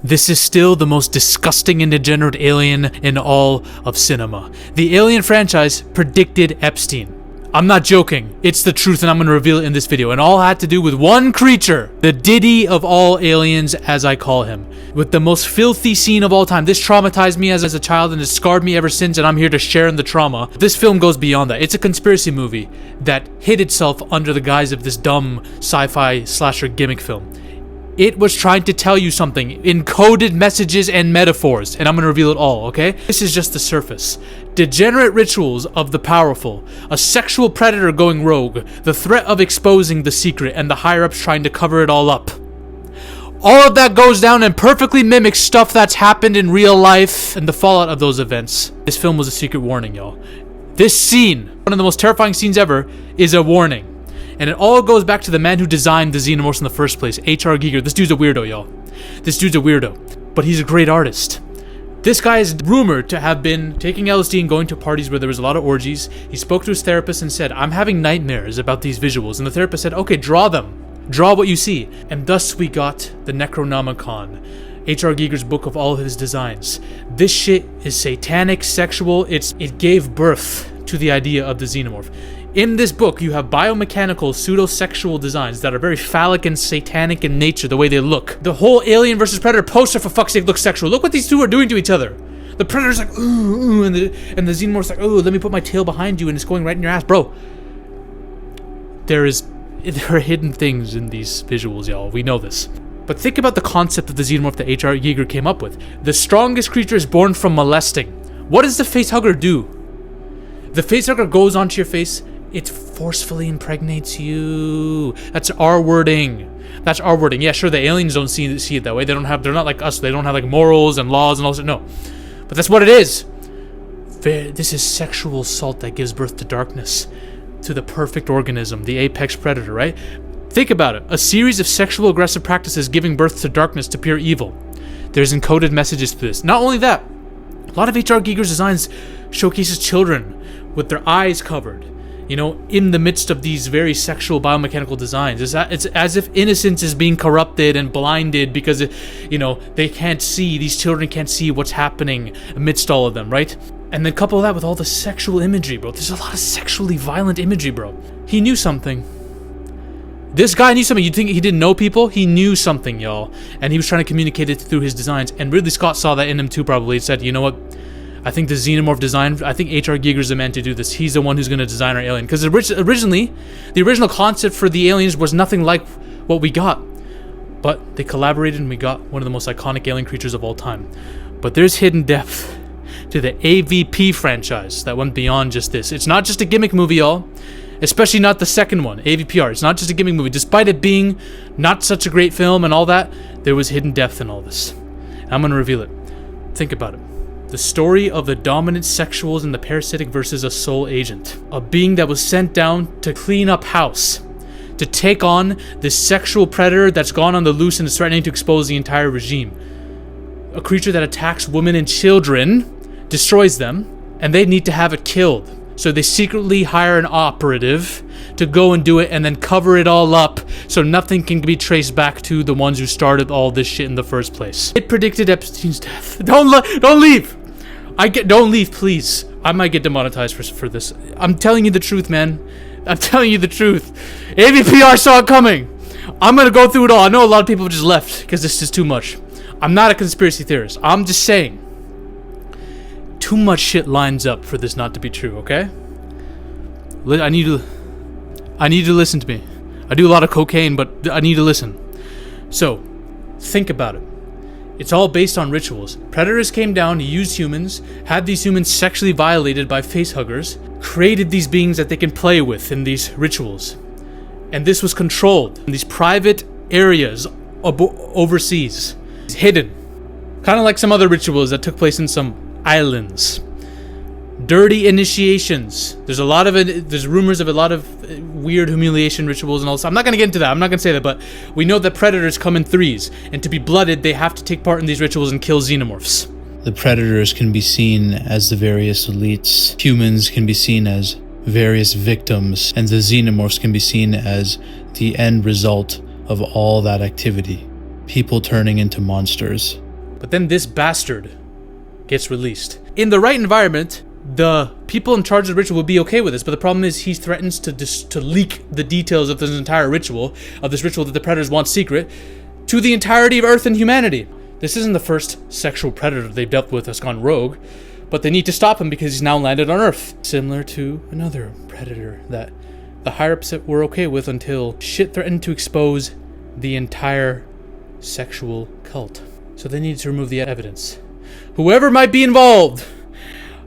this is still the most disgusting and degenerate alien in all of cinema. The Alien franchise predicted Epstein. I'm not joking. It's the truth, and I'm going to reveal it in this video. And all had to do with one creature, the Diddy of all aliens, as I call him, with the most filthy scene of all time. This traumatized me as a child and has scarred me ever since, and I'm here to share in the trauma. This film goes beyond that. It's a conspiracy movie that hid itself under the guise of this dumb sci-fi slasher gimmick film. It was trying to tell you something, encoded messages and metaphors, and I'm going to reveal it all, okay? This is just the surface. Degenerate rituals of the powerful, a sexual predator going rogue, the threat of exposing the secret, and the higher-ups trying to cover it all up. All of that goes down and perfectly mimics stuff that's happened in real life and the fallout of those events. This film was a secret warning, y'all. This scene, one of the most terrifying scenes ever, is a warning. And it all goes back to the man who designed the xenomorphs in the first place, H.R. Giger. This dude's a weirdo, y'all. This dude's a weirdo. But he's a great artist. This guy is rumored to have been taking LSD and going to parties where there was a lot of orgies. He spoke to his therapist and said, I'm having nightmares about these visuals. And the therapist said, okay, draw them. Draw what you see. And thus we got the Necronomicon, H.R. Giger's book of all of his designs. This shit is satanic, sexual. It gave birth to the idea of the xenomorph. In this book, you have biomechanical, pseudo-sexual designs that are very phallic and satanic in nature, the way they look. The whole Alien vs. Predator poster, for fuck's sake, looks sexual. Look what these two are doing to each other. The Predator's like, ooh, ooh, and the Xenomorph's like, ooh, let me put my tail behind you, and it's going right in your ass. Bro, there are hidden things in these visuals, y'all. We know this. But think about the concept of the Xenomorph that H.R. Giger came up with. The strongest creature is born from molesting. What does the facehugger do? The facehugger goes onto your face. It forcefully impregnates you. That's our wording. That's our wording. Yeah, sure, the aliens don't see it that way. They're not like us. They don't have like morals and laws and all that. No. But that's what it is. This is sexual assault that gives birth to darkness, to the perfect organism, the apex predator, right? Think about it. A series of sexual aggressive practices giving birth to darkness, to pure evil. There's encoded messages to this. Not only that, a lot of H.R. Giger's designs showcases children with their eyes covered, you know, in the midst of these very sexual biomechanical designs. It's as if innocence is being corrupted and blinded because, you know, they can't see, these children can't see what's happening amidst all of them, right? And then couple that with all the sexual imagery, bro. There's a lot of sexually violent imagery, bro. He knew something. This guy knew something. You'd think he didn't know people? He knew something, y'all. And he was trying to communicate it through his designs. And Ridley Scott saw that in him too, probably. He said, you know what? I think the xenomorph design, I think H.R. Giger's the man to do this. He's the one who's going to design our alien. Because originally, the original concept for the aliens was nothing like what we got. But they collaborated and we got one of the most iconic alien creatures of all time. But there's hidden depth to the AVP franchise that went beyond just this. It's not just a gimmick movie, y'all. Especially not the second one, AVPR. It's not just a gimmick movie. Despite it being not such a great film and all that, there was hidden depth in all this. And I'm going to reveal it. Think about it. The story of the dominant sexuals and the parasitic versus a soul agent. A being that was sent down to clean up house. To take on this sexual predator that's gone on the loose and is threatening to expose the entire regime. A creature that attacks women and children, destroys them, and they need to have it killed. So they secretly hire an operative to go and do it and then cover it all up so nothing can be traced back to the ones who started all this shit in the first place. It predicted Epstein's death. Don't leave! Don't leave, please. I might get demonetized for this. I'm telling you the truth, man. I'm telling you the truth. AVPR saw it coming. I'm gonna go through it all. I know a lot of people just left because this is too much. I'm not a conspiracy theorist. I'm just saying. Too much shit lines up for this not to be true, okay? I need you to listen to me. I do a lot of cocaine, but I need to listen. So, think about it. It's all based on rituals. Predators came down, used humans, had these humans sexually violated by facehuggers, created these beings that they can play with in these rituals. And this was controlled in these private areas overseas. It's hidden. Kind of like some other rituals that took place in some islands. Dirty initiations. There's rumors of a lot of weird humiliation rituals and all this. I'm not going to get into that. I'm not going to say that, but we know that predators come in threes, and to be blooded, they have to take part in these rituals and kill xenomorphs. The predators can be seen as the various elites. Humans can be seen as various victims, and the xenomorphs can be seen as the end result of all that activity. People turning into monsters. But then this bastard gets released. In the right environment, the people in charge of the ritual would be okay with this, but the problem is he threatens to leak the details of this entire ritual, that the predators want secret, to the entirety of Earth and humanity. This isn't the first sexual predator they've dealt with that's gone rogue, but they need to stop him because he's now landed on Earth. Similar to another predator that the higher-ups were okay with until shit threatened to expose the entire sexual cult. So they needed to remove the evidence. Whoever might be involved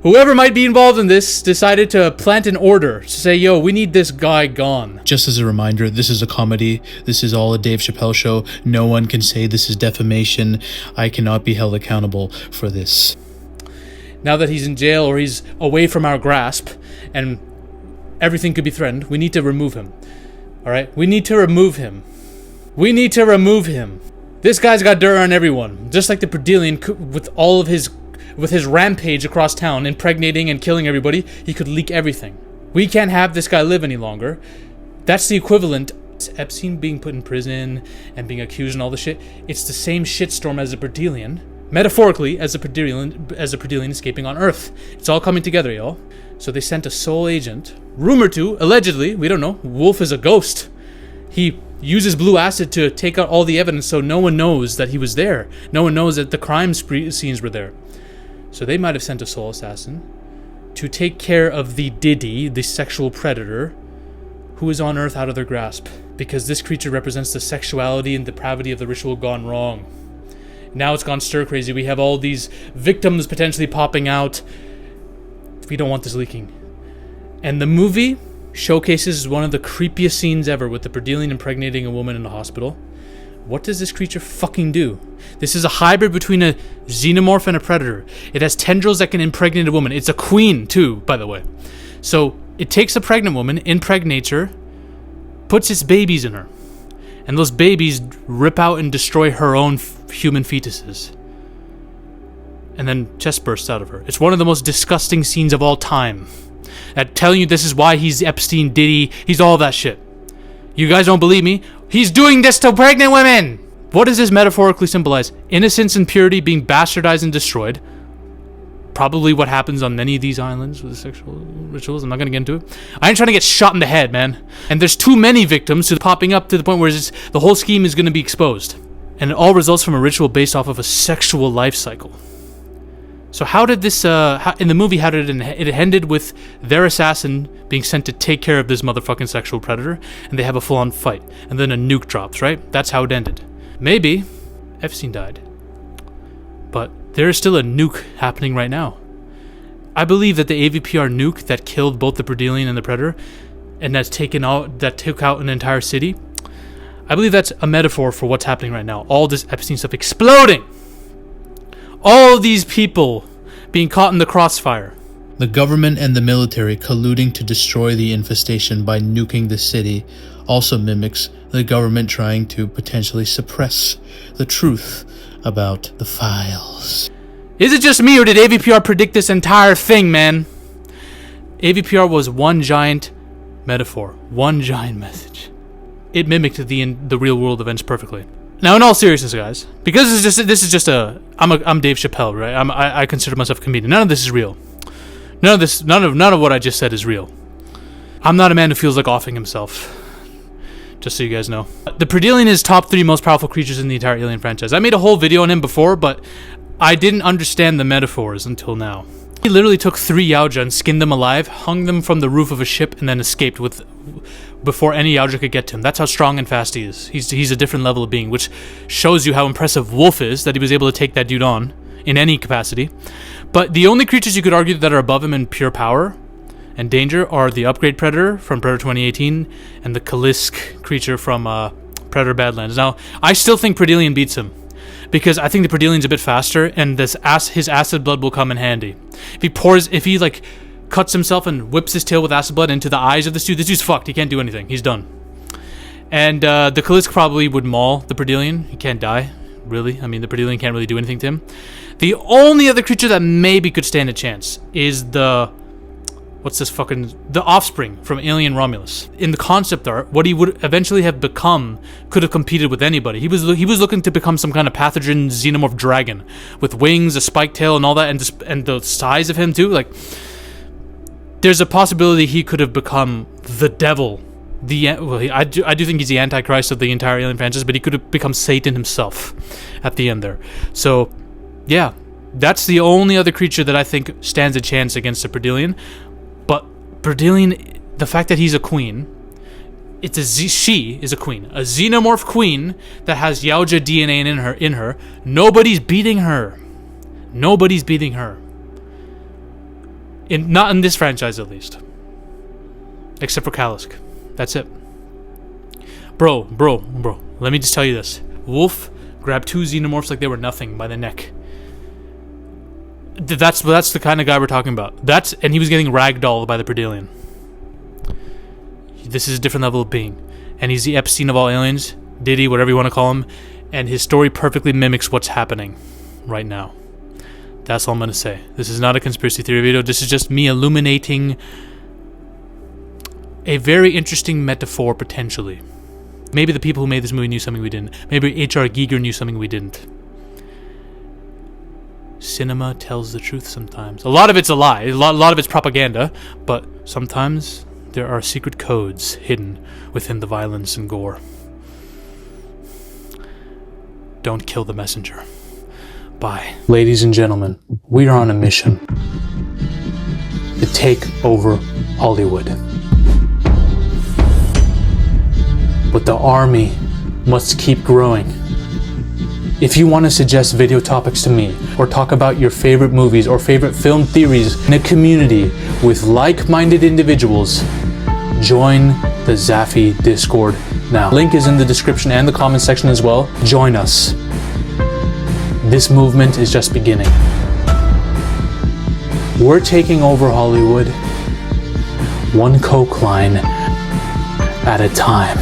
in this decided to plant an order to say, yo, we need this guy gone. Just as a reminder, this is a comedy. This is all a Dave Chappelle show. No one can say this is defamation. I cannot be held accountable for this. Now that he's in jail or he's away from our grasp and everything could be threatened, we need to remove him. Alright? We need to remove him. We need to remove him. This guy's got dirt on everyone. Just like the Predalien, with his rampage across town, impregnating and killing everybody, he could leak everything. We can't have this guy live any longer. That's the equivalent. Epstein being put in prison and being accused and all the shit. It's the same shitstorm as the Predalien. Metaphorically, as the Predalien escaping on Earth. It's all coming together, y'all. So they sent a sole agent, rumored to, allegedly, we don't know. Wolf is a ghost. He uses blue acid to take out all the evidence so no one knows that he was there. No one knows that the crime scenes were there. So they might have sent a soul assassin to take care of the Diddy, the sexual predator, who is on Earth out of their grasp. Because this creature represents the sexuality and depravity of the ritual gone wrong. Now it's gone stir crazy. We have all these victims potentially popping out. We don't want this leaking. And the movie showcases one of the creepiest scenes ever with the Predalien impregnating a woman in a hospital. What does this creature fucking do? This is a hybrid between a xenomorph and a predator. It has tendrils that can impregnate a woman. It's a queen, too, by the way. So it takes a pregnant woman, impregnates her, puts its babies in her. And those babies rip out and destroy her own human fetuses. And then chest bursts out of her. It's one of the most disgusting scenes of all time. That telling you this is why he's Epstein, Diddy, he's all that shit. You guys don't believe me? He's doing this to pregnant women! What does this metaphorically symbolize? Innocence and purity being bastardized and destroyed. Probably what happens on many of these islands with the sexual rituals. I'm not going to get into it. I ain't trying to get shot in the head, man. And there's too many victims popping up to the point where the whole scheme is going to be exposed. And it all results from a ritual based off of a sexual life cycle. So how did this, in the movie, how did it ended with their assassin being sent to take care of this motherfucking sexual predator, and they have a full-on fight, and then a nuke drops, right? That's how it ended. Maybe Epstein died, but there is still a nuke happening right now. I believe that the AVPR nuke that killed both the Predalien and the predator, and that took out an entire city, I believe that's a metaphor for what's happening right now. All this Epstein stuff exploding! All these people being caught in the crossfire. The government and the military colluding to destroy the infestation by nuking the city also mimics the government trying to potentially suppress the truth about the files. Is it just me, or did AVPR predict this entire thing, man? AVPR was one giant metaphor, one giant message. It mimicked the real world events perfectly. Now, in all seriousness, guys, because I'm Dave Chappelle, right? I consider myself a comedian. None of this is real. None of what I just said is real. I'm not a man who feels like offing himself. Just so you guys know. The Predalien is top 3 most powerful creatures in the entire Alien franchise. I made a whole video on him before, but I didn't understand the metaphors until now. He literally took 3 Yaoja and skinned them alive, hung them from the roof of a ship, and then escaped before any Yaoja could get to him. That's how strong and fast he is. He's a different level of being, which shows you how impressive Wolf is, that he was able to take that dude on in any capacity. But the only creatures you could argue that are above him in pure power and danger are the Upgrade Predator from Predator 2018 and the Kalisk creature from Predator Badlands. Now, I still think Predalien beats him, because I think the Predalien's a bit faster, and his acid blood will come in handy. If he like cuts himself and whips his tail with acid blood into the eyes of this dude's fucked. He can't do anything. He's done. And the Kalisk probably would maul the Predalien. He can't die, really. I mean, the Predalien can't really do anything to him. The only other creature that maybe could stand a chance is the what's this fucking, the offspring from Alien Romulus. In the concept art, what he would eventually have become could have competed with anybody. He was looking to become some kind of pathogen xenomorph dragon with wings, a spiked tail, and all that, and the size of him too. Like, there's a possibility he could have become the devil. I do think he's the Antichrist of the entire Alien franchise, but he could have become Satan himself at the end there. So, yeah, that's the only other creature that I think stands a chance against the Predalien. But Predalien, the fact that he's a queen, she is a queen, a xenomorph queen that has Yaoja DNA in her. Nobody's beating her. Nobody's beating her. Not in this franchise, at least. Except for Kalisk. That's it. Bro. Let me just tell you this. Wolf grabbed 2 xenomorphs like they were nothing by the neck. That's the kind of guy we're talking about. And he was getting ragdolled by the Predalien. This is a different level of being. And he's the Epstein of all aliens. Diddy, whatever you want to call him. And his story perfectly mimics what's happening right now. That's all I'm going to say. This is not a conspiracy theory video. This is just me illuminating a very interesting metaphor, potentially. Maybe the people who made this movie knew something we didn't. Maybe H.R. Giger knew something we didn't. Cinema tells the truth sometimes. A lot of it's a lie. A lot of it's propaganda. But sometimes there are secret codes hidden within the violence and gore. Don't kill the messenger. Bye. Ladies and gentlemen, we are on a mission to take over Hollywood. But the army must keep growing. If you want to suggest video topics to me, or talk about your favorite movies or favorite film theories in a community with like-minded individuals, join the Zafy Discord now. Link is in the description and the comment section as well. Join us. This movement is just beginning. We're taking over Hollywood, one coke line at a time.